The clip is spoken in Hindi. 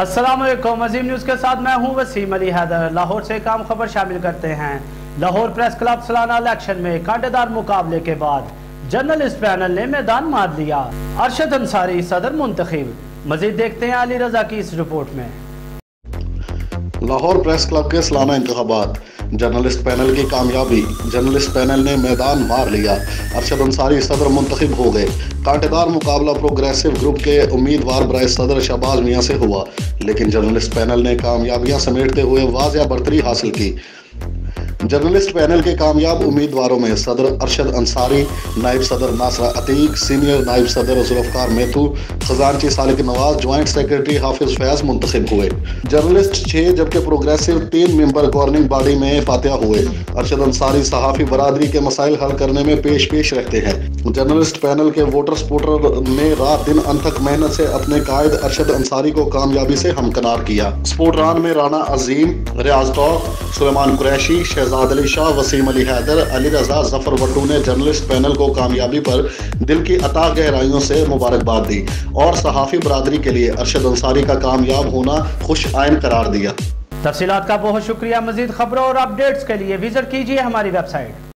अस्सलामुअलैकुम। अजीम न्यूज़ के साथ मैं हूं वसीम अली हैदर। लाहौर से काम खबर शामिल करते हैं। लाहौर प्रेस क्लब सालाना इलेक्शन में कांटेदार मुकाबले के बाद जर्नलिस्ट पैनल ने मैदान मार लिया। अरशद अंसारी सदर मुंतखब। मजीद देखते हैं अली रजा की इस रिपोर्ट में। लाहौर प्रेस क्लब के सालाना इंतखाबात, जर्नलिस्ट पैनल की कामयाबी। जर्नलिस्ट पैनल ने मैदान मार लिया। अरशद अंसारी सदर मुंतखब हो गए। कांटेदार मुकाबला प्रोग्रेसिव ग्रुप के उम्मीदवार बराए सदर शहबाज मियां से हुआ, लेकिन जर्नलिस्ट पैनल ने कामयाबियां समेटते हुए वाज़िया बढ़तरी हासिल की। जर्नलिस्ट पैनल के कामयाब उम्मीदवारों में सदर अरशद अंसारी, नायब सदर नासरा अतीक, सीनियर नायब सदर जुल्फ़कार मेथू, खजानची सालिक नवाज, ज्वाइंट सेक्रेटरी हाफिज फैज मुंतखब हुए। जर्नलिस्ट 6 जबकि प्रोग्रेसिव 3 मेंबर गवर्निंग बॉडी में फातिहा हुए। अरशद अंसारी सहाफ़ी बरादरी के मसाइल हल करने में पेश रहते हैं। जर्नलिस्ट पैनल के वोटर सपोर्टर ने रात दिन अनथक मेहनत से अपने कायद अरशद अंसारी को कामयाबी से हमकनार किया। सपोर्टरान में राना अजीम, रियाज टॉक, सुलेमान कुरैशी, शहजाद अली शाह, वसीम अली हैदर, अली रजा, जफर वट्टू ने जर्नलिस्ट पैनल को कामयाबी पर दिल की अता गहराइयों से मुबारकबाद दी और सहाफ़ी बरादरी के लिए अरशद अंसारी का कामयाब होना खुश आइन करार दिया। तफसीलात का बहुत शुक्रिया। मजीद खबरों और अपडेट्स के लिए विजिट कीजिए हमारी वेबसाइट।